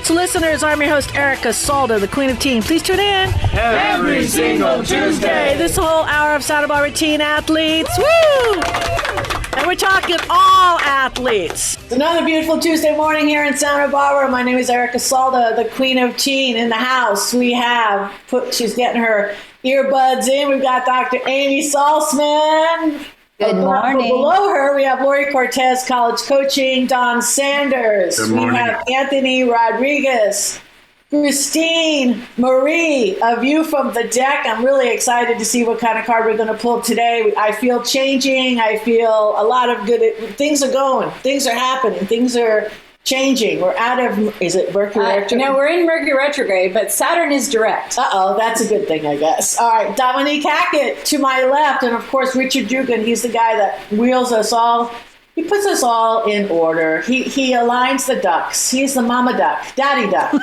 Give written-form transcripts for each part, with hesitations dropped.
sports listeners. I'm your host, Erica Salda, the Queen of Teen. Please tune in every single Tuesday. This whole hour of Santa Barbara teen athletes. Woo! And we're talking all athletes. It's another beautiful Tuesday morning here in Santa Barbara. My name is Erica Salda, the Queen of Teen. In the house, she's getting her earbuds in. We've got Dr. Amy Salzman. Good morning. Below her, we have Lori Cortez, college coaching, Don Sanders. Good morning. We have Anthony Rodriguez, Christine Marie, a view from the deck. I'm really excited to see what kind of card we're going to pull today. I feel changing. I feel a lot of good things are going. Things are happening. Things are changing. We're out of, is it Mercury retrograde? No, we're in Mercury retrograde, but Saturn is direct. Uh-oh, that's a good thing, I guess. All right, Dominique Hackett to my left, and of course, Richard Dugan. He's the guy that wheels us all. He puts us all in order. He aligns the ducks. He's the mama duck, daddy duck,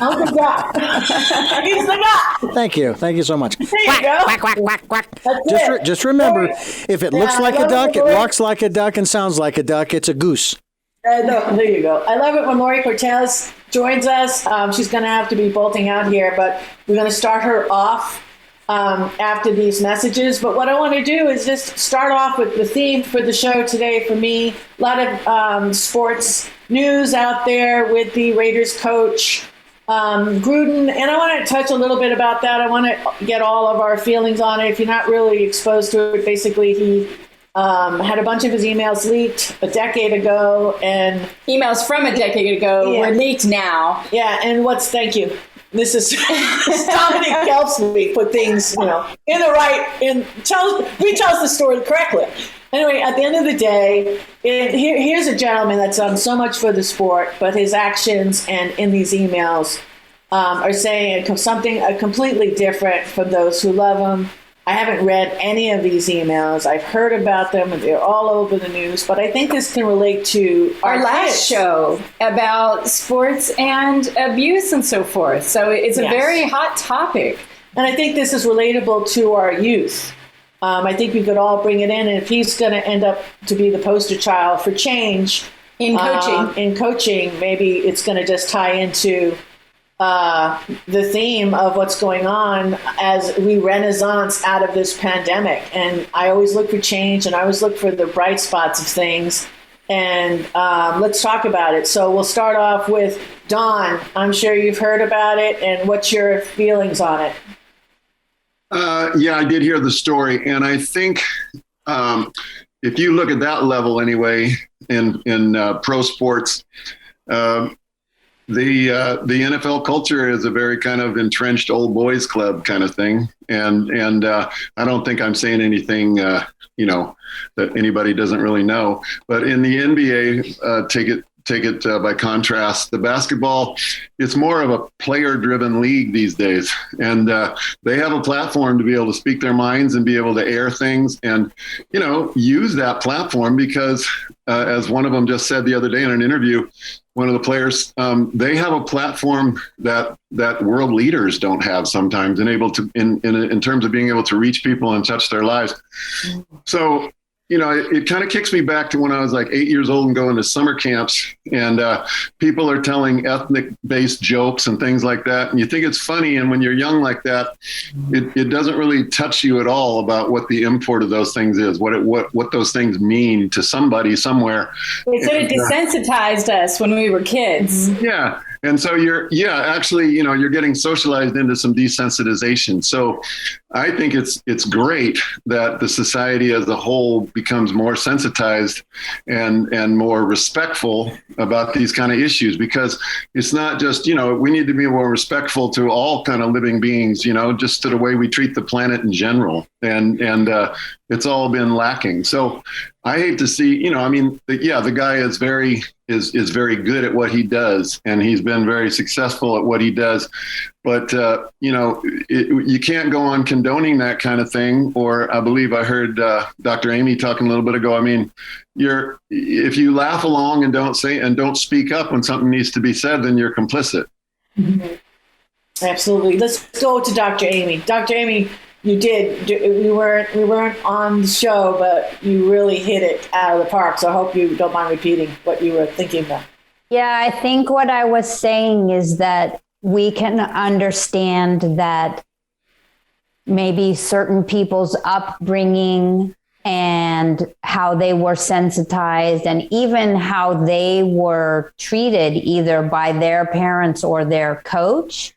uncle duck. He's the duck. Thank you. Thank you so much. There you go. Quack, quack, quack, quack. That's Just remember, if it looks like a duck, it Lori. walks like a duck, and sounds like a duck, it's a goose. No, there you go. I love it when Lori Cortez joins us. She's going to have to be bolting out here, but we're going to start her off after these messages. But what I want to do is just start off with the theme for the show today. For me, a lot of sports news out there with the Raiders coach, Gruden. And I want to touch a little bit about that. I want to get all of our feelings on it. If you're not really exposed to it, basically he had a bunch of his emails leaked a decade ago, and Emails from a decade ago were leaked now. yeah, and thank you. This is Dominic helps me put things, in the right, retells the story correctly. Anyway, at the end of the day, here's a gentleman that's done so much for the sport, but his actions and in these emails are saying something completely different from those who love him. I haven't read any of these emails. I've heard about them, and they're all over the news. But I think this can relate to Our last kids. show about sports and abuse and so forth. So it's a Yes. very hot topic. And I think this is relatable to our youth. I think we could all bring it in. And if he's going to end up to be the poster child for change In coaching. maybe it's going to just tie into the theme of what's going on as we renaissance out of this pandemic. And I always look for change, and I always look for the bright spots of things. And let's talk about it. So we'll start off with Don. I'm sure you've heard about it. And what's your feelings on it? Yeah, I did hear the story, and I think if you look at that level anyway in pro sports, the NFL culture is a very kind of entrenched old boys club kind of thing, and I don't think I'm saying anything that anybody doesn't really know. But in the NBA, take it by contrast, the basketball, it's more of a player-driven league these days, and they have a platform to be able to speak their minds and be able to air things, and use that platform because, as one of them just said the other day in an interview, one of the players, they have a platform that world leaders don't have sometimes, and able to in terms of being able to reach people and touch their lives. So. It kind of kicks me back to when I was like 8 years old and going to summer camps, and people are telling ethnic-based jokes and things like that. And you think it's funny. And when you're young like that, it doesn't really touch you at all about what the import of those things is, what those things mean to somebody somewhere. It sort of desensitized us when we were kids. Yeah. And so you're getting socialized into some desensitization. So I think it's great that the society as a whole becomes more sensitized and more respectful about these kind of issues, because it's not just, we need to be more respectful to all kind of living beings, just to the way we treat the planet in general. And it's all been lacking. So I hate to see, the guy is very good at what he does, and he's been very successful at what he does. But, you can't go on condoning that kind of thing. Or I believe I heard Dr. Amy talking a little bit ago. I mean, if you laugh along and don't speak up when something needs to be said, then you're complicit. Mm-hmm. Absolutely. Let's go to Dr. Amy. Dr. Amy, we weren't on the show, but you really hit it out of the park. So I hope you don't mind repeating what you were thinking about. Yeah, I think what I was saying is that we can understand that maybe certain people's upbringing and how they were sensitized and even how they were treated either by their parents or their coach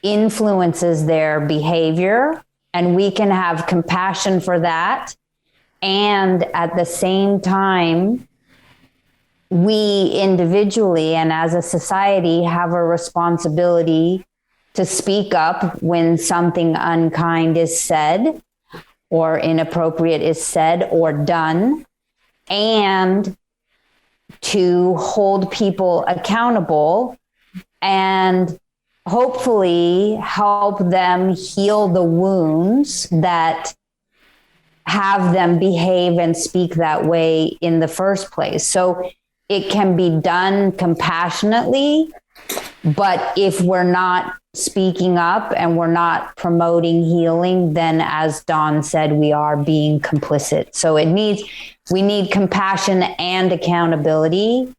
influences their behavior. And we can have compassion for that. And at the same time, we individually and as a society have a responsibility to speak up when something unkind is said or inappropriate is said or done, and to hold people accountable and hopefully help them heal the wounds that have them behave and speak that way in the first place. So it can be done compassionately, but if we're not speaking up and we're not promoting healing, then as Dawn said, we are being complicit. So we need compassion and accountability.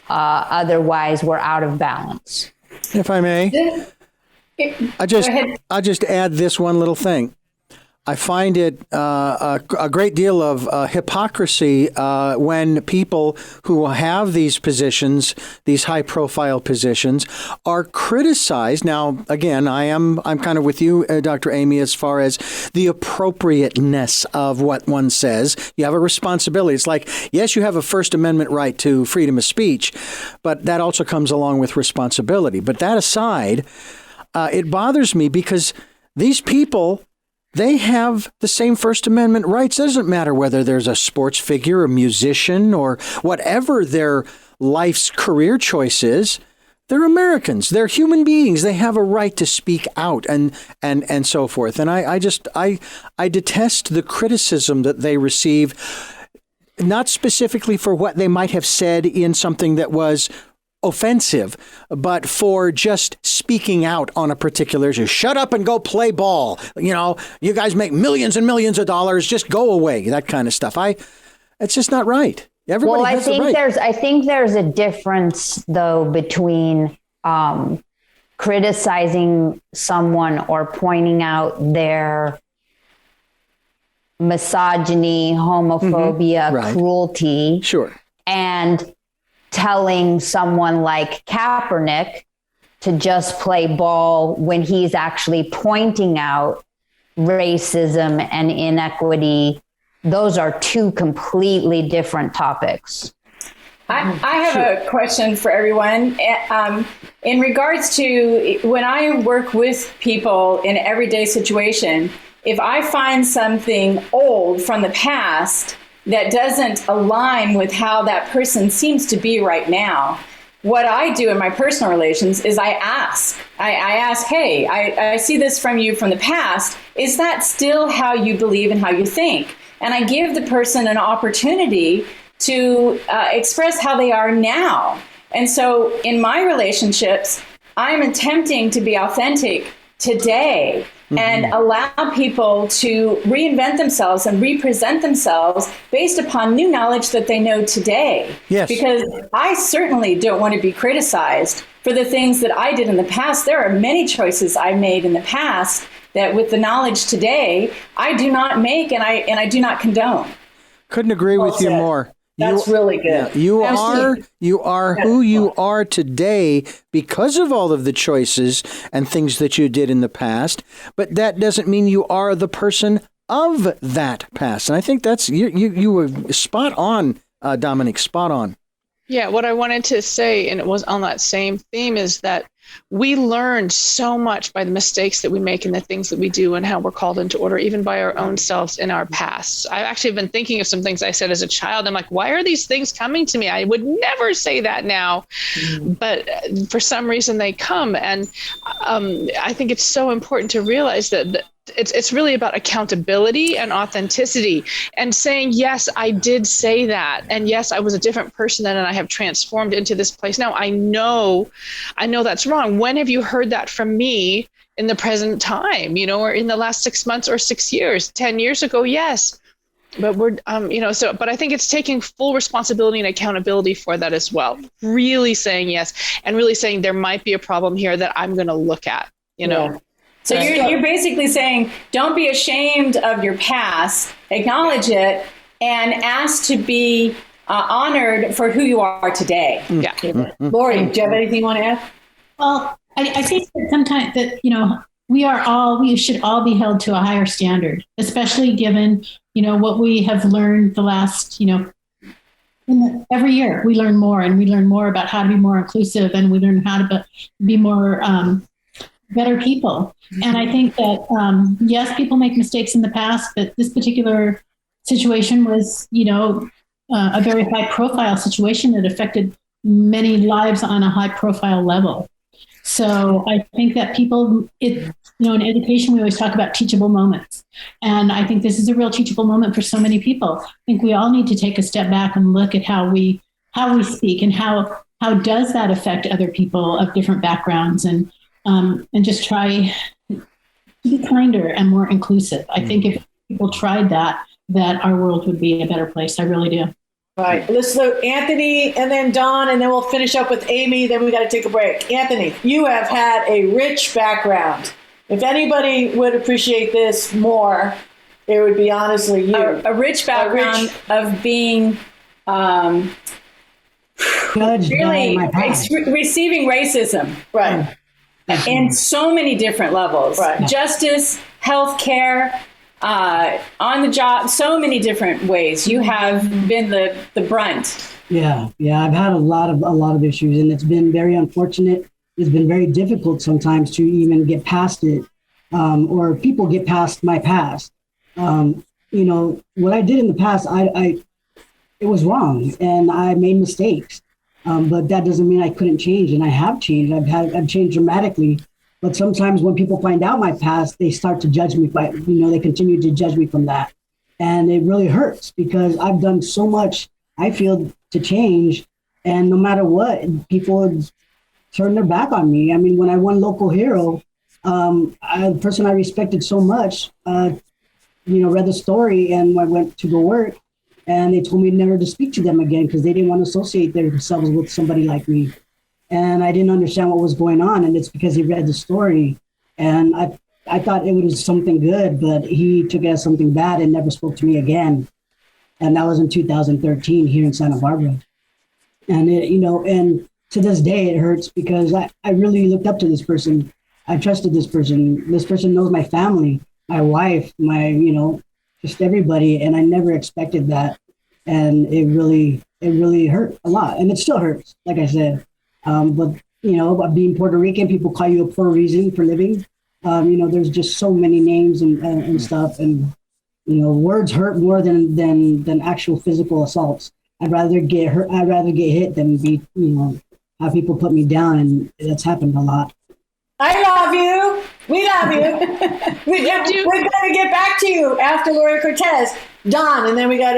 Otherwise, we're out of balance. If I may, I'll just add this one little thing. I find it a great deal of hypocrisy when people who have these positions, these high-profile positions, are criticized. Now, again, I'm kind of with you, Dr. Amy, as far as the appropriateness of what one says. You have a responsibility. It's like, yes, you have a First Amendment right to freedom of speech, but that also comes along with responsibility. But that aside, it bothers me because these people, they have the same First Amendment rights. It doesn't matter whether there's a sports figure, a musician, or whatever their life's career choice is. They're Americans. They're human beings. They have a right to speak out and so forth. And I detest the criticism that they receive, not specifically for what they might have said in something that was offensive, but for just speaking out on a particular issue. Shut up and go play ball. You know, you guys make millions and millions of dollars. Just go away. That kind of stuff. It's just not right. Everybody has the right. I think there's a difference though between criticizing someone or pointing out their misogyny, homophobia, cruelty. Sure. And telling someone like Kaepernick to just play ball when he's actually pointing out racism and inequity. Those are two completely different topics. I have a question for everyone. In regards to when I work with people in an everyday situation, if I find something old from the past that doesn't align with how that person seems to be right now, what I do in my personal relations is I ask, hey, I see this from you from the past. Is that still how you believe and how you think? And I give the person an opportunity to express how they are now. And so in my relationships, I'm attempting to be authentic today and allow people to reinvent themselves and represent themselves based upon new knowledge that they know today. Yes. Because I certainly don't want to be criticized for the things that I did in the past. There are many choices I made in the past that with the knowledge today, I do not make and I do not condone. Couldn't agree with you more. That's really good. You are who you are today because of all of the choices and things that you did in the past. But that doesn't mean you are the person of that past. And I think that's you were spot on, Dominic. Spot on. Yeah, what I wanted to say, and it was on that same theme, is that we learn so much by the mistakes that we make and the things that we do and how we're called into order, even by our own selves in our past. I actually have been thinking of some things I said as a child. I'm like, why are these things coming to me? I would never say that now, but for some reason they come. And I think it's so important to realize that it's really about accountability and authenticity and saying, yes, I did say that. And yes, I was a different person then, and I have transformed into this place. Now I know that's wrong. When have you heard that from me in the present time, or in the last 6 months or 6 years? 10 years ago? Yes. But we're, but I think it's taking full responsibility and accountability for that as well. Really saying yes, and really saying there might be a problem here that I'm going to look at, Yeah. So you're basically saying, don't be ashamed of your past, acknowledge it, and ask to be honored for who you are today. Yeah. Lori, do you have anything you want to add? Well, I think that sometimes that, we should all be held to a higher standard, especially given, what we have learned the last, every year we learn more, and we learn more about how to be more inclusive, and we learn how to be more better people. And I think that, yes, people make mistakes in the past, but this particular situation was, a very high profile situation that affected many lives on a high profile level. So I think that people, in education, we always talk about teachable moments. And I think this is a real teachable moment for so many people. I think we all need to take a step back and look at how we speak, and how does that affect other people of different backgrounds, and just try to be kinder and more inclusive. I think if people tried that our world would be a better place. I really do. All right, let's do Anthony and then Dawn, and then we'll finish up with Amy. Then we got to take a break. Anthony, you have had a rich background. If anybody would appreciate this more, it would be honestly you. A rich background of being really receiving racism. Right. In so many different levels. Right. Justice, healthcare, on the job, so many different ways. You have been the brunt. Yeah. I've had a lot of issues, and it's been very unfortunate. It's been very difficult sometimes to even get past it, or people get past my past. What I did in the past, it was wrong, and I made mistakes. But that doesn't mean I couldn't change, and I have changed. I've changed dramatically. But sometimes when people find out my past, they start to judge me. They continue to judge me from that, and it really hurts because I've done so much, I feel, to change, and no matter what, people turn their back on me. I mean, when I won Local Hero, the person I respected so much, read the story, and I went to go work, and they told me never to speak to them again because they didn't want to associate themselves with somebody like me. And I didn't understand what was going on, and it's because he read the story. And I thought it was something good, but he took it as something bad and never spoke to me again. And that was in 2013 here in Santa Barbara. And, and to this day, it hurts because I really looked up to this person. I trusted this person. This person knows my family, my wife, just everybody. And I never expected that. And it really hurt a lot. And it still hurts, like I said. But being Puerto Rican, people call you up for a reason for living. There's just so many names and stuff. And, words hurt more than actual physical assaults. I'd rather get hit than have people put me down. And that's happened a lot. I love you. We love you. We're going to get back to you after Lori Cortez. Don, and then we got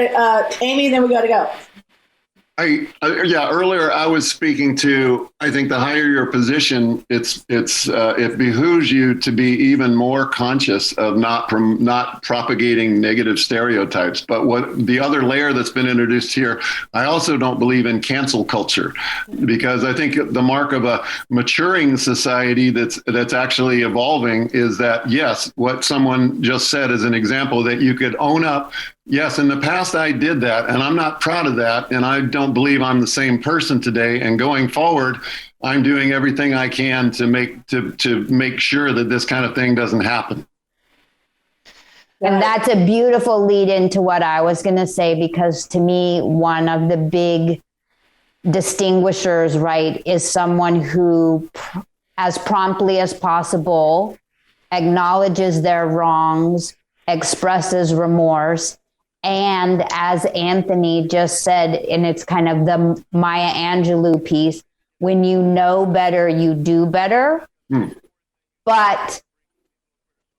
Amy, and then we got to go. Earlier I was speaking to, I think the higher your position, it behooves you to be even more conscious of not propagating negative stereotypes. But what the other layer that's been introduced here, I also don't believe in cancel culture, because I think the mark of a maturing society that's actually evolving is that, yes, what someone just said is an example that you could own up. Yes, in the past I did that, and I'm not proud of that, and I don't believe I'm the same person today. And going forward, I'm doing everything I can to make sure that this kind of thing doesn't happen. And that's a beautiful lead into what I was going to say, because to me, one of the big distinguishers, right, is someone who, as promptly as possible, acknowledges their wrongs, expresses remorse. And as Anthony just said, and it's kind of the Maya Angelou piece, when you know better, you do better. But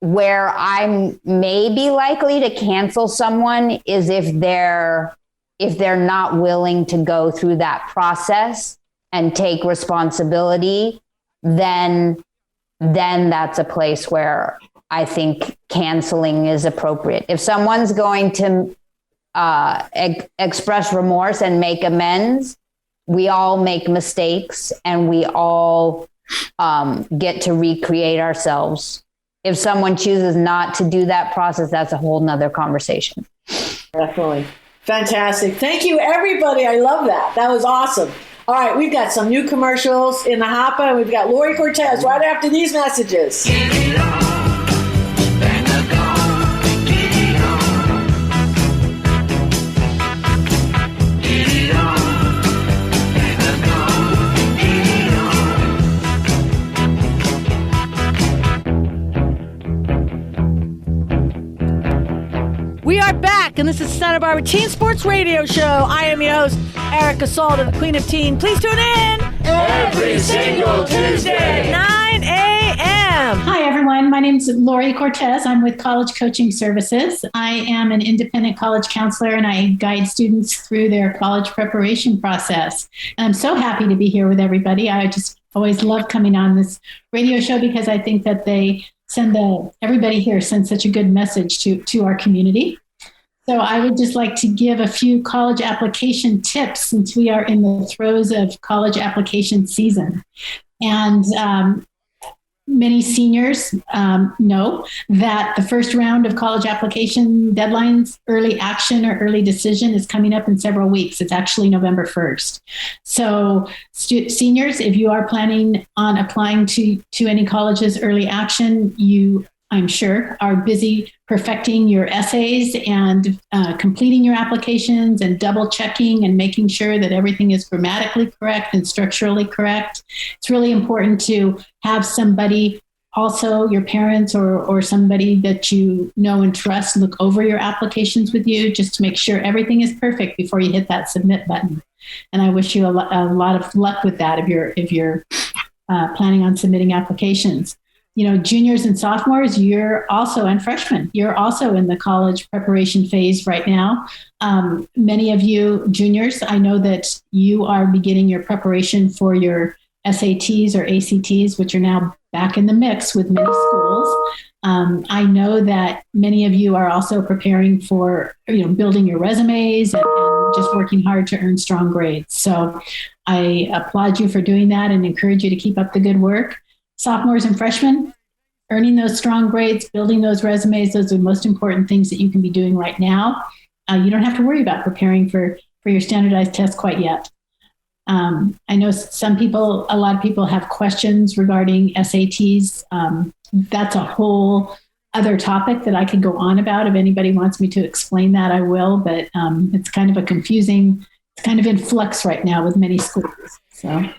where I'm maybe likely to cancel someone is if they're not willing to go through that process and take responsibility, then that's a place where I think canceling is appropriate. If someone's going to express remorse and make amends. We all make mistakes, and we all get to recreate ourselves. If someone chooses not to do that process, that's a whole nother conversation. Definitely. Fantastic. Thank you, everybody. I love that. That was awesome. All right, we've got some new commercials in the hopper, and we've got Lori Cortez right after these messages. Get it on. Bang the gong. Get it on. Get it on. Bang the gong. Get it on. We are back, and this is Santa Barbara Teen Sports Radio Show. I am your host, Erica Salter, the Queen of Teen. Please tune in Every single Tuesday. 9 a.m. Hi, everyone. My name is Lori Cortez. I'm with College Coaching Services. I am an independent college counselor, and I guide students through their college preparation process. And I'm so happy to be here with everybody. I just always love coming on this radio show because I think that they everybody here sends such a good message to our community. So I would just like to give a few college application tips since we are in the throes of college application season. And many seniors know that the first round of college application deadlines, early action or early decision, is coming up in several weeks. It's actually November 1st. So seniors, if you are planning on applying to any college's early action, you, I'm sure, are busy perfecting your essays and completing your applications and double checking and making sure that everything is grammatically correct and structurally correct. It's really important to have somebody, also your parents or somebody that you know and trust, look over your applications with you just to make sure everything is perfect before you hit that submit button. And I wish you a lot of luck with that if you're planning on submitting applications. You know, juniors and sophomores, and freshmen, you're also in the college preparation phase right now. Many of you juniors, I know that you are beginning your preparation for your SATs or ACTs, which are now back in the mix with many schools. I know that many of you are also preparing for, building your resumes and just working hard to earn strong grades. So I applaud you for doing that and encourage you to keep up the good work. Sophomores and freshmen, earning those strong grades, building those resumes, those are the most important things that you can be doing right now. You don't have to worry about preparing for your standardized test quite yet. I know a lot of people have questions regarding SATs. That's a whole other topic that I could go on about. If anybody wants me to explain that, I will, but it's kind of it's kind of in flux right now with many schools. So.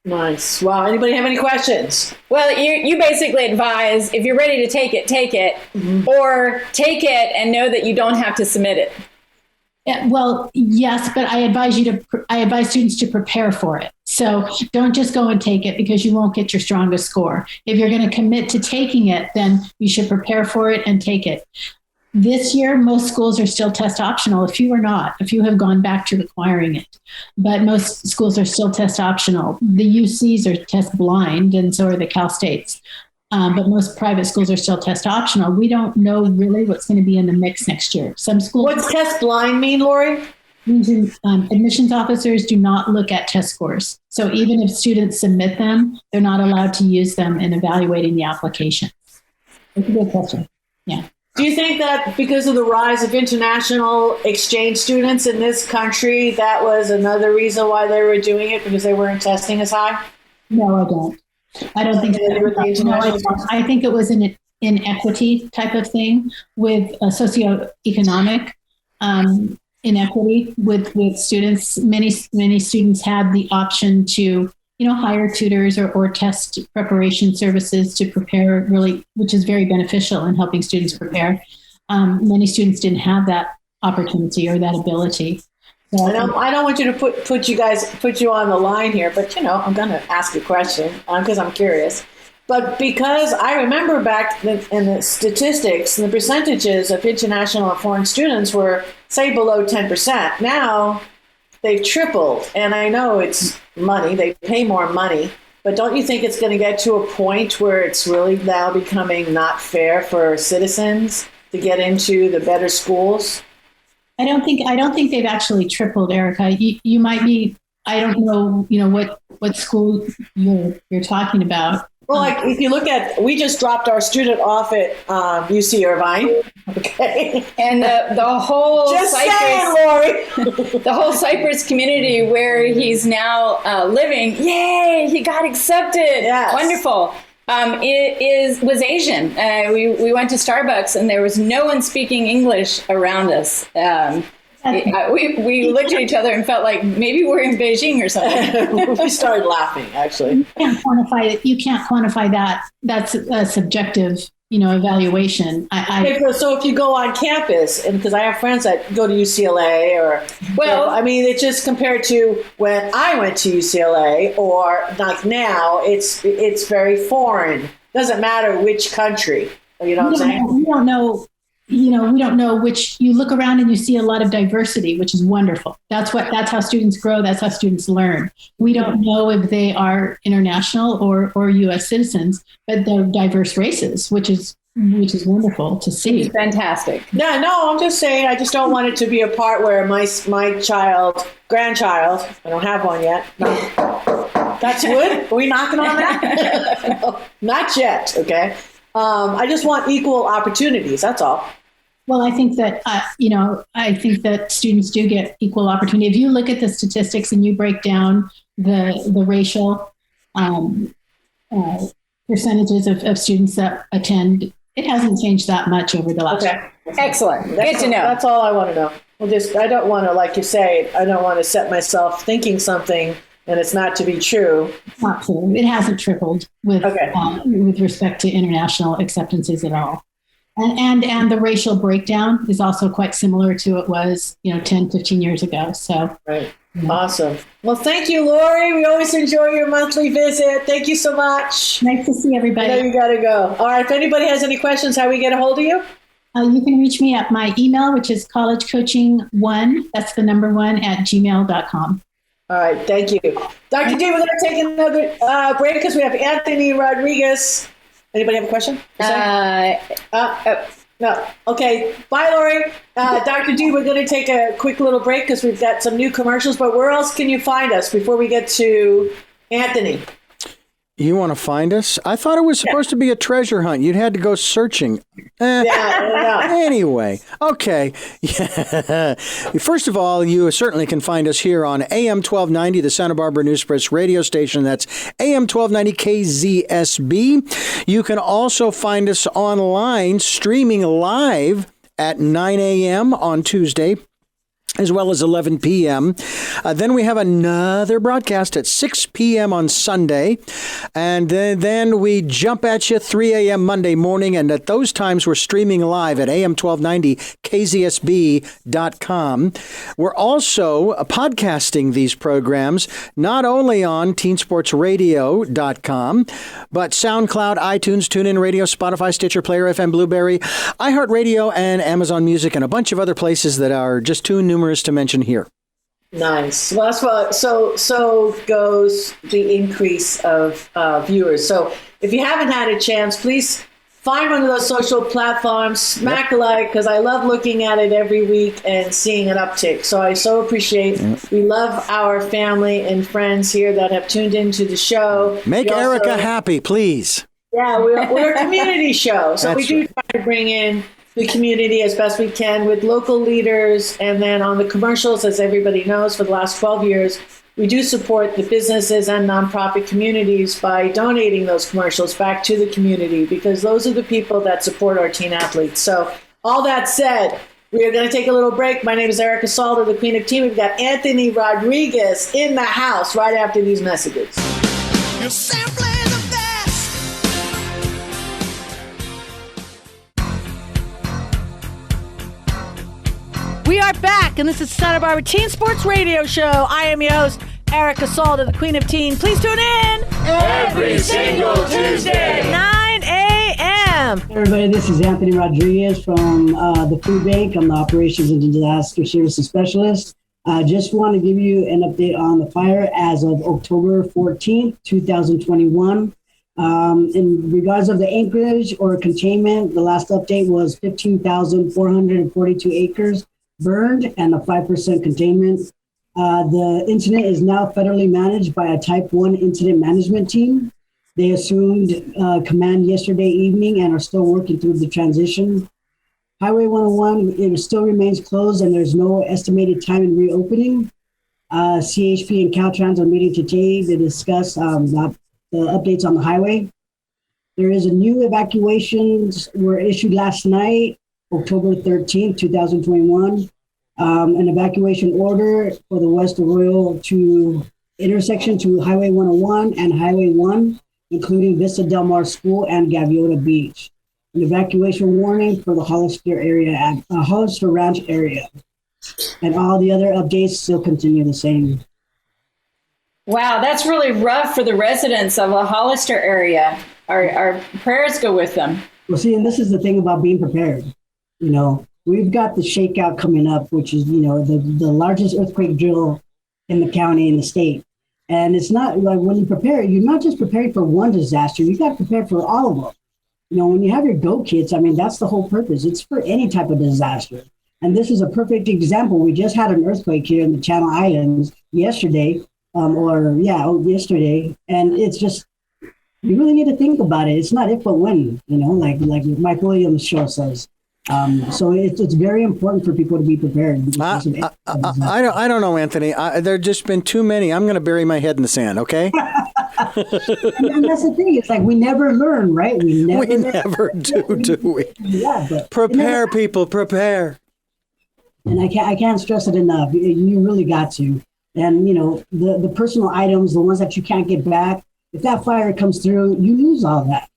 Nice. Wow. Anybody have any questions? Well, you basically advise if you're ready to take it, mm-hmm. or take it and know that you don't have to submit it. Yeah, well, yes, but I advise students to prepare for it. So don't just go and take it because you won't get your strongest score. If you're going to commit to taking it, then you should prepare for it and take it. This year, most schools are still test optional. A few are not. A few have gone back to requiring it, but most schools are still test optional. The UCs are test blind, and so are the Cal States. But most private schools are still test optional. We don't know really what's going to be in the mix next year. Some schools. What's test blind mean, Lori? Means admissions officers do not look at test scores. So even if students submit them, they're not allowed to use them in evaluating the application. That's a good question. Yeah. Do you think that because of the rise of international exchange students in this country, that was another reason why they were doing it, because they weren't testing as high? No, I don't. I don't think I think it was an inequity type of thing with a socioeconomic inequity with students. Many students had the option to hire tutors or test preparation services to prepare, really, which is very beneficial in helping students prepare. Many students didn't have that opportunity or that ability. So I don't want you to put you on the line here, but I'm going to ask a question because I'm curious. But because I remember back in the statistics, the percentages of international and foreign students were, say, below 10%. Now they've tripled, and I know it's money. They pay more money. But don't you think it's going to get to a point where it's really now becoming not fair for citizens to get into the better schools? I don't think they've actually tripled, Erica. You might be. I don't know. What school you're talking about. Well, like if you look at, we just dropped our student off at UC Irvine. Okay, And the whole just saying, Cypress, Lori. the whole Cypress community where he's now living. Yay! He got accepted. Yes. Wonderful. Was Asian. We went to Starbucks and there was no one speaking English around us. We looked at each other and felt like maybe we're in Beijing or something. We started laughing, actually. You can't quantify it. You can't quantify that. That's a subjective, evaluation. Okay, so if you go on campus, and because I have friends that go to UCLA, it's just compared to when I went to UCLA, or like now, it's very foreign. Doesn't matter which country. You know what I'm saying? We don't know. We don't know which. You look around and you see a lot of diversity, which is wonderful. That's how students grow. That's how students learn. We don't know if they are international or U.S. citizens, but they're diverse races, which is wonderful to see. It's fantastic. No, I'm just saying. I just don't want it to be a part where my grandchild. I don't have one yet. No. That's wood. Are we knocking on that? No, not yet. Okay. I just want equal opportunities. That's all. Well, I think that students do get equal opportunity. If you look at the statistics and you break down the racial percentages of students that attend, it hasn't changed that much over the last. Okay. Excellent. Good to know. That's all I want to know. I don't want to, like you say, I don't want to set myself thinking something and it's not to be true. Not true. It hasn't tripled with respect to international acceptances at all. And the racial breakdown is also quite similar to it was, 10, 15 years ago. So right. Awesome. Well, thank you, Lori. We always enjoy your monthly visit. Thank you so much. Nice to see everybody. I know you got to go. All right. If anybody has any questions, how we get a hold of you? You can reach me at my email, which is collegecoaching1. That's the number 1 @gmail.com. All right. Thank you. Dr. D, we're going to take another break because we have Anthony Rodriguez. Anybody have a question? No. Okay. Bye, Lori. Dr. D, we're going to take a quick little break because we've got some new commercials, but where else can you find us before we get to Anthony? You want to find us? I thought it was supposed to be a treasure hunt. You'd had to go searching. Anyway, okay. Yeah. First of all, you certainly can find us here on AM 1290, the Santa Barbara News Press radio station. That's AM 1290 KZSB. You can also find us online, streaming live at 9 a.m. on Tuesday, as well as 11 p.m. Then we have another broadcast at 6 p.m. on Sunday. And then we jump at you 3 a.m. Monday morning. And at those times, we're streaming live at AM 1290 KZSB.com. We're also podcasting these programs, not only on Teensportsradio.com, but SoundCloud, iTunes, TuneIn Radio, Spotify, Stitcher, Player FM, Blueberry, iHeartRadio, and Amazon Music, and a bunch of other places that are just too numerous to mention here. Nice. Well, that's what, so goes the increase of viewers. So if you haven't had a chance, please find one of those social platforms, smack a like, because I love looking at it every week and seeing an uptick. So I so appreciate. We love our family and friends here that have tuned into the show. Make Erica happy, please. Yeah, we're a community show, so That's we do try to bring in the community as best we can with local leaders. And then on the commercials, as everybody knows, for the last 12 years, we do support the businesses and nonprofit communities by donating those commercials back to the community, because those are the people that support our teen athletes. So all that said, we are going to take a little break. My name is Erica Salter, the Queen of Teen. We've got Anthony Rodriguez in the house right after these messages. You're simply the best. We are back, and this is Santa Barbara Teen Sports Radio Show. I am your host, Erica Salter, the Queen of Teen. Please tune in Every single Tuesday. 9 a.m. Hey everybody, this is Anthony Rodriguez from the Food Bank. I'm the Operations and Disaster Services Specialist. I just want to give you an update on the fire as of October 14th, 2021. In regards of the acreage or containment, the last update was 15,442 acres burned and a 5% containment. The incident is now federally managed by a Type 1 incident management team. They assumed command yesterday evening and are still working through the transition. Highway 101, it still remains closed and there's no estimated time in reopening. CHP and Caltrans are meeting today to discuss the updates on the highway. There is a new evacuations were issued last night, October 13th, 2021. An evacuation order for the West Arroyo to intersection to Highway 101 and Highway 1, including Vista Del Mar School and Gaviota Beach. An evacuation warning for the Hollister area, Hollister Ranch area. And all the other updates still continue the same. Wow, that's really rough for the residents of the Hollister area. Our prayers go with them. Well, see, and this is the thing about being prepared. You know, we've got the shakeout coming up, which is, you know, the largest earthquake drill in the county, in the state. And it's not like when you prepare, you're not just preparing for one disaster, you got to prepare for all of them. You know, when you have your go kits, I mean, that's the whole purpose. It's for any type of disaster. And this is a perfect example. We just had an earthquake here in the Channel Islands yesterday, yesterday. And it's just, you really need to think about it. It's not if, but when, you know, like Mike Williams' show says. So it's very important for people to be prepared. I don't know, Anthony. There have just been too many. I'm going to bury my head in the sand, okay? And that's the thing. It's like we never learn, right? We never do we? Yeah, but prepare, people, prepare. And I can't stress it enough. You really got to. And, you know, the personal items, the ones that you can't get back, if that fire comes through, you lose all that.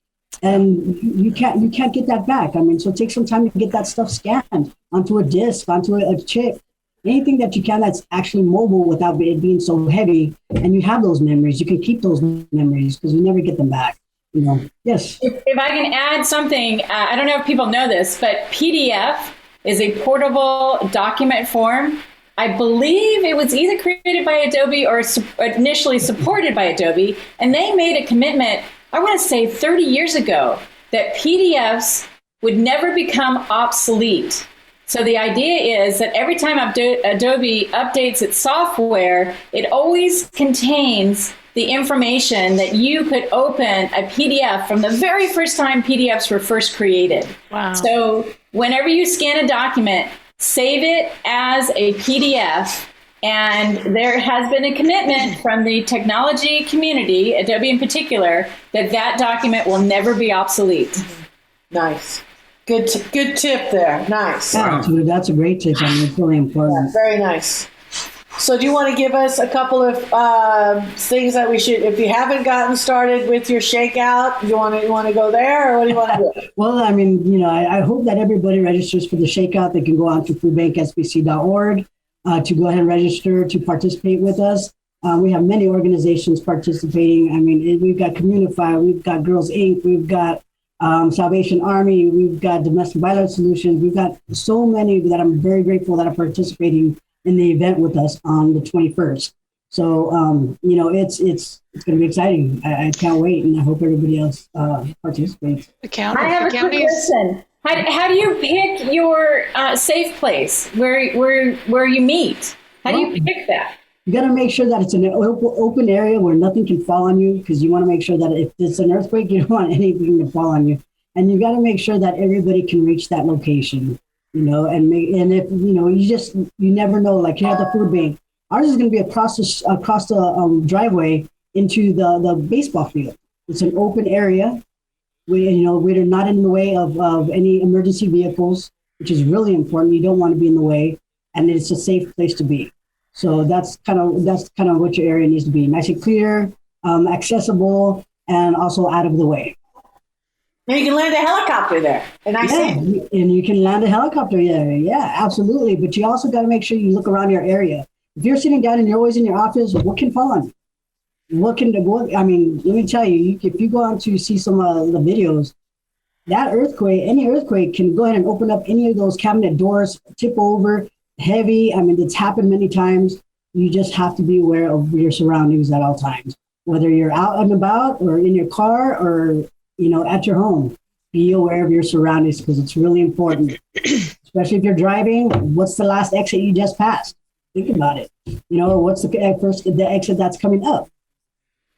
And you can't get that back. I mean, so take some time to get that stuff scanned onto a disc, onto a chip, anything that you can that's actually mobile without it being so heavy. And you have those memories. You can keep those memories because you never get them back. You know, yes. If I can add something, I don't know if people know this, but PDF is a portable document form. I believe it was either created by Adobe or initially supported by Adobe, and they made a commitment, I want to say 30 years ago, that PDFs would never become obsolete. So the idea is that every time Adobe updates its software, it always contains the information that you could open a PDF from the very first time PDFs were first created. Wow. So whenever you scan a document, save it as a PDF. And there has been a commitment from the technology community, Adobe in particular, that document will never be obsolete. Nice. Good tip there. Nice. Yeah, that's a great tip. I mean, it's really important. Yeah, very nice. So do you want to give us a couple of things that we should, if you haven't gotten started with your shakeout, you want to go there, or what do you want to do? Well, I mean, you know, I hope that everybody registers for the shakeout. They can go on to foodbanksbc.org to go ahead and register to participate with us. We have many organizations participating. I mean, we've got Communify, we've got Girls Inc., we've got Salvation Army, we've got Domestic Violence Solutions. We've got so many that I'm very grateful that are participating in the event with us on the 21st. So, you know, it's going to be exciting. I can't wait, and I hope everybody else participates. I have a quick question. How do you pick your safe place where you meet? How do you pick that? You got to make sure that it's an open area where nothing can fall on you, because you want to make sure that if it's an earthquake, you don't want anything to fall on you. And you got to make sure that everybody can reach that location, you know, and if, you know, you never know, like here at the food bank, ours is going to be across the driveway into the baseball field. It's an open area. We're not in the way of any emergency vehicles, which is really important. You don't want to be in the way, and it's a safe place to be. So that's kind of what your area needs to be: nice and clear, accessible, and also out of the way. Now you can land a helicopter there, and and you can land a helicopter there. Yeah, absolutely. But you also got to make sure you look around your area. If you're sitting down and you're always in your office, what can fall on you? I mean, let me tell you, if you go on to see some of the videos, any earthquake can go ahead and open up any of those cabinet doors, tip over, heavy. I mean, it's happened many times. You just have to be aware of your surroundings at all times, whether you're out and about or in your car or, you know, at your home. Be aware of your surroundings, because it's really important. It's especially if you're driving. What's the last exit you just passed? Think about it. What's the exit that's coming up?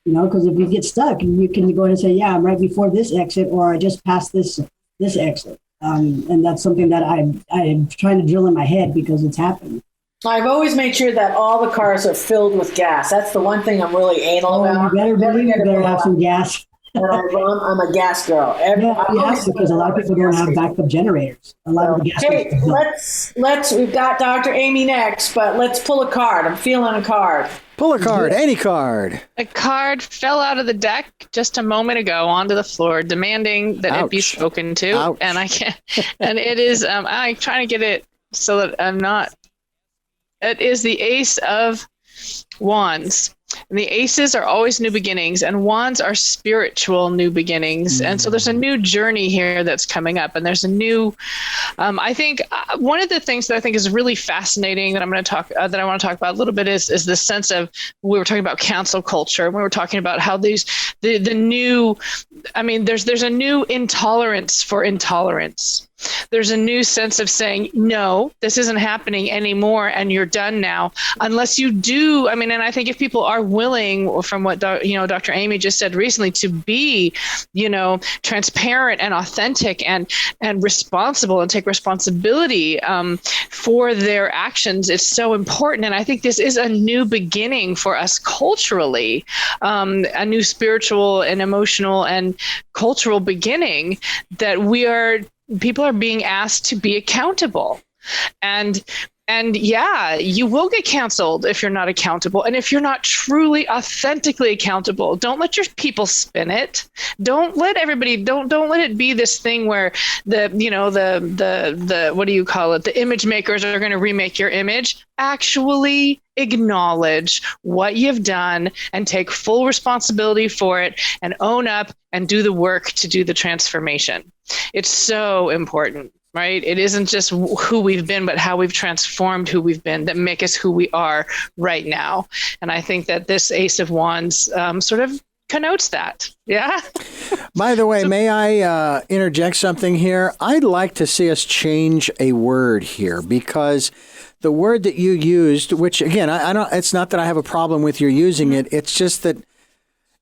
Because if you get stuck, you can go ahead and say, yeah, I'm right before this exit, or I just passed this exit. And that's something that I'm trying to drill in my head because it's happened. I've always made sure that all the cars are filled with gas. That's the one thing I'm really anal about. You better have some gas. When I run, I'm a gas girl. Because a lot of people don't have backup generators. A lot of the gas. Hey, we've got Dr. Amy next, but let's pull a card. I'm feeling a card. Pull a card, any card. A card fell out of the deck just a moment ago onto the floor, demanding that it be spoken to. Ouch. And I can't. And it is. I'm trying to get it so that I'm not. It is the Ace of Wands. And the aces are always new beginnings, and wands are spiritual new beginnings. And so there's a new journey here that's coming up, and there's a new. I think one of the things that I think is really fascinating that I want to talk about a little bit is the sense of, we were talking about cancel culture, and we were talking about how the new. I mean, there's a new intolerance for intolerance. There's a new sense of saying, no, this isn't happening anymore, and you're done now, unless you do. I mean, and I think if people are willing, from what Dr. Amy just said recently, to be, transparent and authentic and responsible and take responsibility for their actions, it's so important. And I think this is a new beginning for us culturally, a new spiritual and emotional and cultural beginning that people are being asked to be accountable. And yeah, you will get canceled if you're not accountable. And if you're not truly, authentically accountable, don't let your people spin it. Don't let it be this thing where the what do you call it? The image makers are going to remake your image. Actually acknowledge what you've done and take full responsibility for it and own up and do the work to do the transformation. It's so important. Right? It isn't just who we've been, but how we've transformed who we've been that make us who we are right now. And I think that this Ace of Wands sort of connotes that. Yeah. By the way, may I interject something here? I'd like to see us change a word here, because the word that you used, which again, I don't, it's not that I have a problem with your using it. It's just that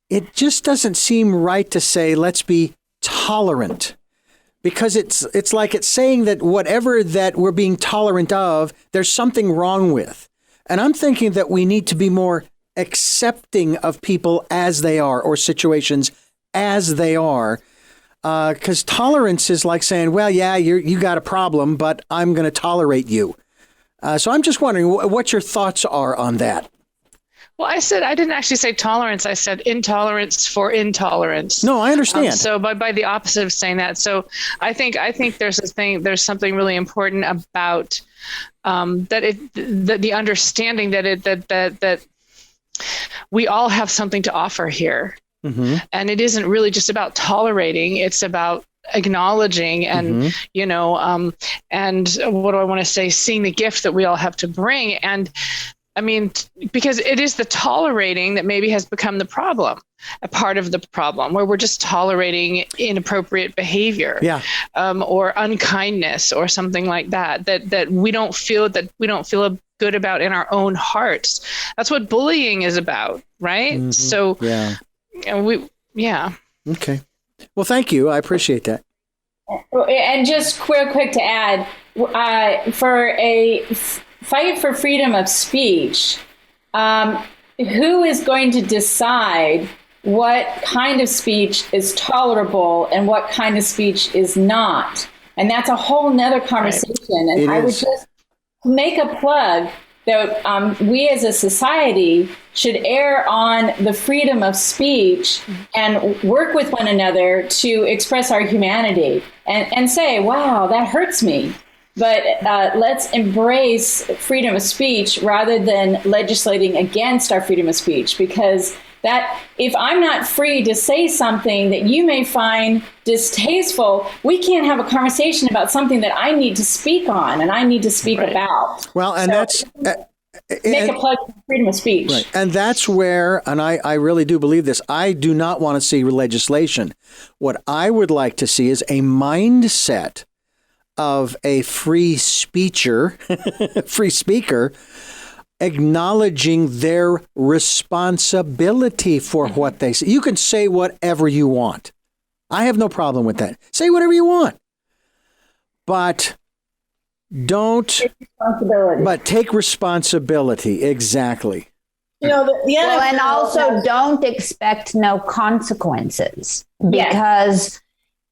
it just doesn't seem right to say, let's be tolerant. Because it's like it's saying that whatever that we're being tolerant of, there's something wrong with. And I'm thinking that we need to be more accepting of people as they are, or situations as they are. Because tolerance is like saying, well, yeah, you got a problem, but I'm going to tolerate you. So I'm just wondering what your thoughts are on that. Well, I didn't actually say tolerance. I said intolerance for intolerance. No, I understand. So by the opposite of saying that. So I think there's something really important about the understanding that we all have something to offer here. Mm-hmm. And it isn't really just about tolerating. It's about acknowledging and, and what do I want to say? Seeing the gift that we all have to bring. And I mean, because it is the tolerating that maybe has become the problem, a part of the problem, where we're just tolerating inappropriate behavior, or unkindness or something like that we don't feel good about in our own hearts. That's what bullying is about, right? Mm-hmm. So, Okay. Well, thank you. I appreciate that. And just quick to add, for a fight for freedom of speech, who is going to decide what kind of speech is tolerable and what kind of speech is not? And that's a whole nother conversation. Right. And I would just make a plug that we as a society should err on the freedom of speech and work with one another to express our humanity and say, wow, that hurts me. But let's embrace freedom of speech rather than legislating against our freedom of speech, because that if I'm not free to say something that you may find distasteful, we can't have a conversation about something that I need to speak on and I need to speak about. Well, and that's... make a plug for freedom of speech. Right. And that's where, and I really do believe this, I do not want to see legislation. What I would like to see is a mindset of a free speaker, acknowledging their responsibility for what they say. You can say whatever you want. I have no problem with that. Say whatever you want. But take responsibility. Exactly. Well, and also don't expect no consequences, because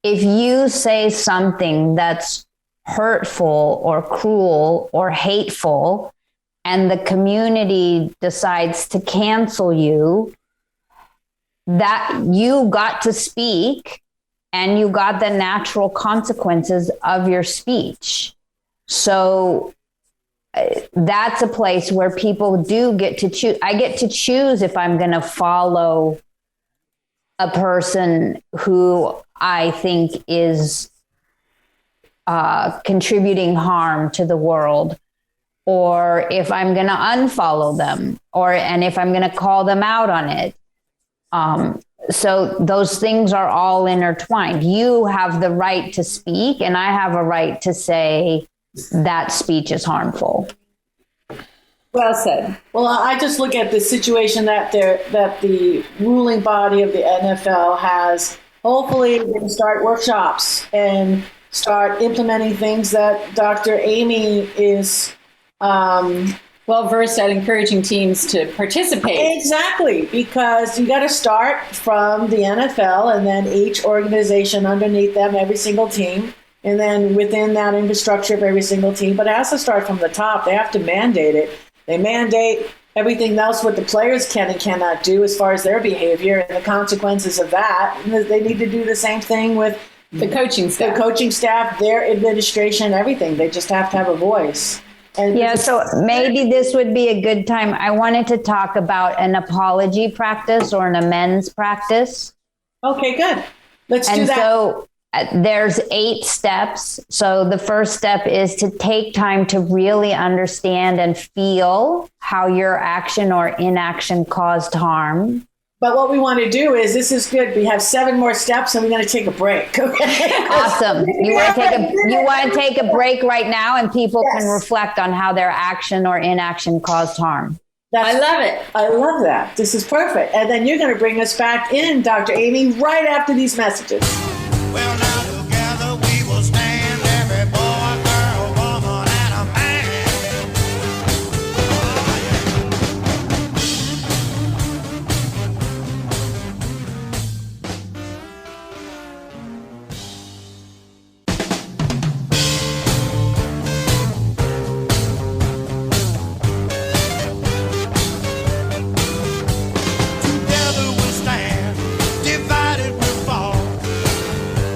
if you say something that's hurtful or cruel or hateful and the community decides to cancel you, that you got to speak and you got the natural consequences of your speech. So that's a place where people do get to choose. I get to choose if I'm going to follow a person who I think is contributing harm to the world, or if I'm going to unfollow them, and if I'm going to call them out on it. So those things are all intertwined. You have the right to speak, and I have a right to say that speech is harmful. Well said. Well, I just look at the situation that the ruling body of the NFL has. Hopefully, we can start workshops and start implementing things that Dr. Amy is well versed at, encouraging teams to participate. Exactly, because you got to start from the NFL and then each organization underneath them, every single team, and then within that infrastructure of every single team. But it has to start from the top. They have to mandate it. They mandate everything else what the players can and cannot do as far as their behavior and the consequences of that. And they need to do the same thing with the coaching staff, their administration, everything. They just have to have a voice. And so maybe this would be a good time. I wanted to talk about an apology practice or an amends practice. Okay, good. Let's do that. So there's 8 steps. So the first step is to take time to really understand and feel how your action or inaction caused harm. But what we want to do is, this is good. We have 7 more steps, and we're going to take a break. Okay? Awesome. You want to take a break right now, and people can reflect on how their action or inaction caused harm. I love it. I love that. This is perfect. And then you're going to bring us back in, Dr. Amy, right after these messages. Well, now together we will stand, every boy, girl, woman, and a man. Together we'll stand, divided we'll fall.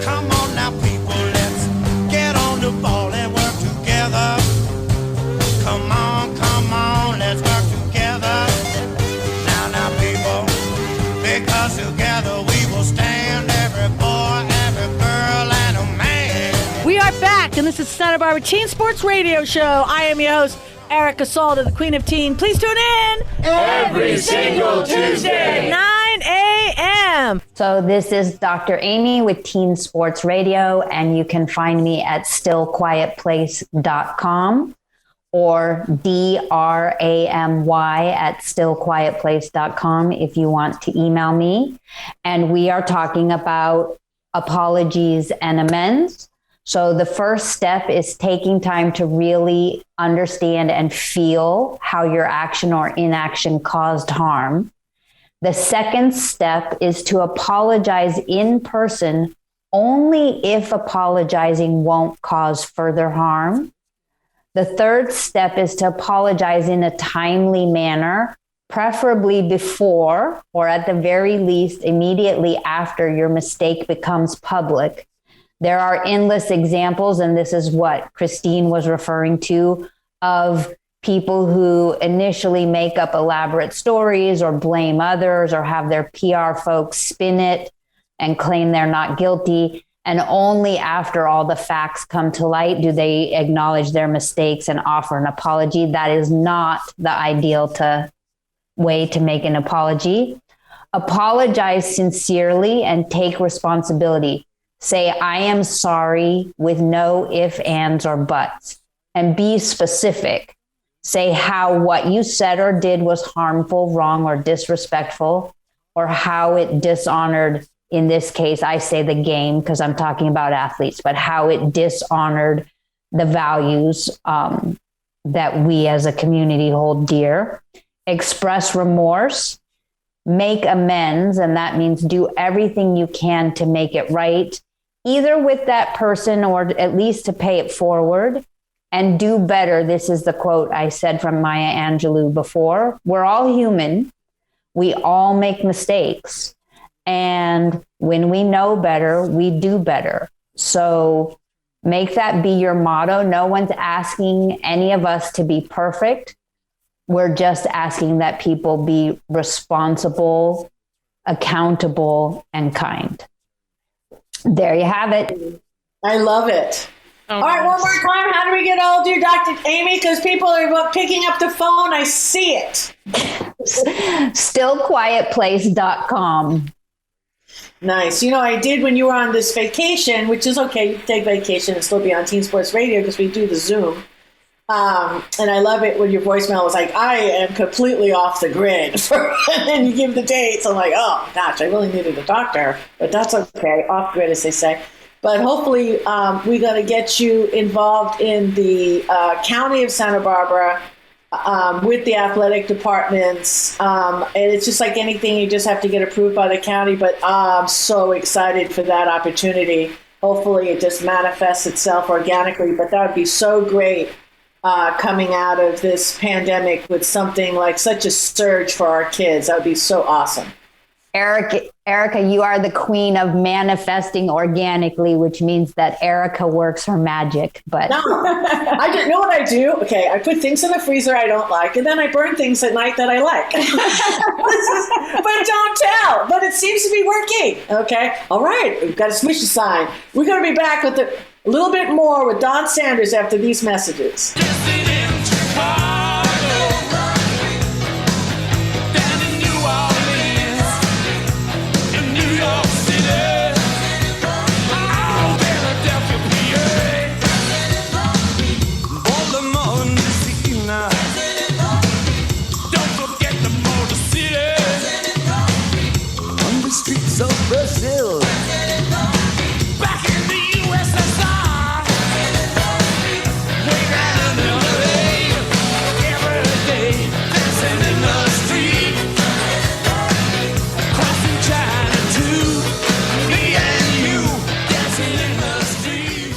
Come on now, people, let's get on the ball and work together. Come on, let's work together. Now, people, because together we will stand, every boy, every girl, and a man. We are back, and this is Santa Barbara Teen Sports Radio Show. I am your host, Erica Salda, the Queen of Teen. Please tune in Every single Tuesday. 9 a.m. So this is Dr. Amy with Teen Sports Radio, and you can find me at stillquietplace.com or DRAMY at stillquietplace.com if you want to email me. And we are talking about apologies and amends. So the first step is taking time to really understand and feel how your action or inaction caused harm. The second step is to apologize in person only if apologizing won't cause further harm. The third step is to apologize in a timely manner, preferably before or at the very least immediately after your mistake becomes public. There are endless examples, and this is what Christine was referring to, of people who initially make up elaborate stories or blame others or have their PR folks spin it and claim they're not guilty. And only after all the facts come to light do they acknowledge their mistakes and offer an apology. That is not the ideal way to make an apology. Apologize sincerely and take responsibility. Say, I am sorry with no ifs, ands, or buts. And be specific. Say how what you said or did was harmful, wrong, or disrespectful, or how it dishonored, in this case, I say the game because I'm talking about athletes, but how it dishonored the values that we as a community hold dear. Express remorse, make amends, and that means do everything you can to make it right, either with that person or at least to pay it forward, and do better. This is the quote I said from Maya Angelou before. We're all human. We all make mistakes. And when we know better, we do better. So make that be your motto. No one's asking any of us to be perfect. We're just asking that people be responsible, accountable, and kind. There you have it. I love it. Oh, all right, one more time. How do we get all do, Dr. Amy? Because people are picking up the phone. I see it. Stillquietplace.com. Nice. You know, I did when you were on this vacation, which is okay. You can take vacation and still be on Teen Sports Radio because we do the Zoom. And I love it when your voicemail was like, I am completely off the grid. And you give the dates. I'm like, oh, gosh, I really needed a doctor. But that's okay. Off grid, as they say. But hopefully we're going to get you involved in the county of Santa Barbara with the athletic departments. And it's just like anything, you just have to get approved by the county. But I'm so excited for that opportunity. Hopefully it just manifests itself organically. But that would be so great coming out of this pandemic with something like such a surge for our kids. That would be so awesome. Erica, you are the queen of manifesting organically, which means that Erica works her magic. But no, I just know what I do. Okay, I put things in the freezer I don't like, and then I burn things at night that I like. But don't tell. But it seems to be working. Okay, all right. We've got a swishy sign. We're going to be back with a little bit more with Don Sanders after these messages. Brazil. Back in the USSR. Way down in LA. Every day dancing in the street. Crossing China too. Me and you dancing in the street.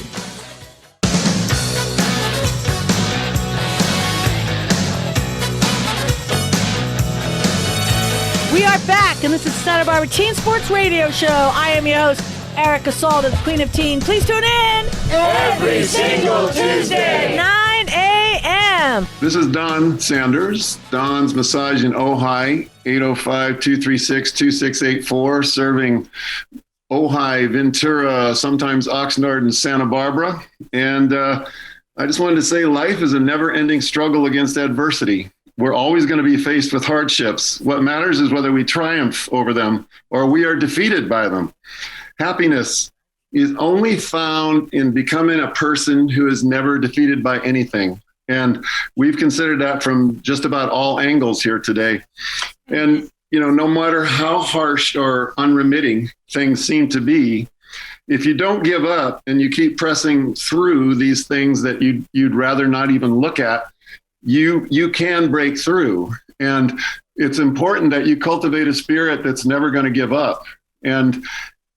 We are back, and this is Santa Barbara Teen Sports Radio Show. I am your host, Erica Salda, the Queen of Teen. Please tune in every single Tuesday, 9 a.m. This is Don Sanders, Don's Massage in Ojai, 805-236-2684, serving Ojai, Ventura, sometimes Oxnard, and Santa Barbara. And I just wanted to say life is a never-ending struggle against adversity. We're always going to be faced with hardships. What matters is whether we triumph over them or we are defeated by them. Happiness is only found in becoming a person who is never defeated by anything. And we've considered that from just about all angles here today. And, you know, no matter how harsh or unremitting things seem to be, if you don't give up and you keep pressing through these things that you'd rather not even look at, you can break through. And it's important that you cultivate a spirit that's never going to give up. And,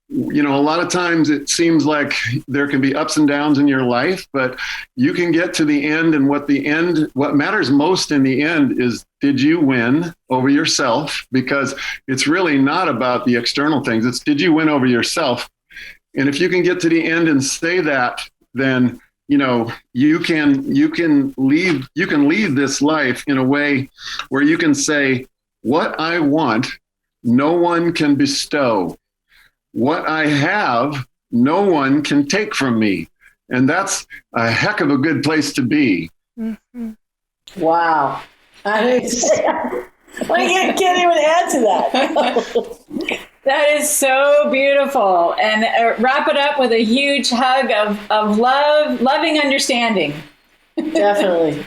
you know, a lot of times it seems like there can be ups and downs in your life, but you can get to the end. And what matters most in the end is, did you win over yourself? Because it's really not about the external things. It's, did you win over yourself? And if you can get to the end and say that, then you know, you can lead this life in a way where you can say, what I want, no one can bestow. What I have, no one can take from me. And that's a heck of a good place to be. Mm-hmm. Wow. I can't even add to that. That is so beautiful. And wrap it up with a huge hug of love, loving understanding. Definitely.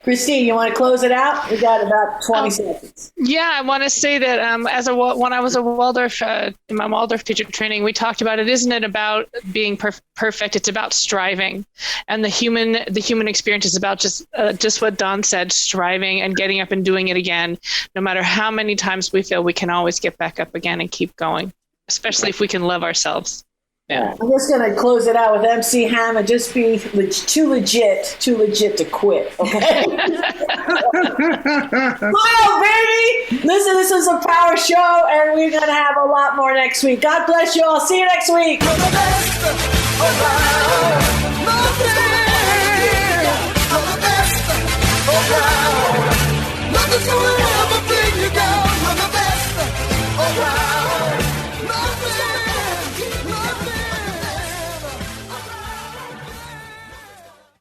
Christine, you want to close it out? We got about 20 seconds. Yeah, I want to say that when I was a Waldorf, in my Waldorf teacher training, we talked about isn't it about being perfect? It's about striving, and the human experience is about just what Don said, striving and getting up and doing it again. No matter how many times we fail, we can always get back up again and keep going, especially if we can love ourselves. Yeah. I'm just going to close it out with MC Hammer. Just be too legit to quit. Okay. Smile, baby. Listen, this is a power show, and we're going to have a lot more next week. God bless you all. See you next week.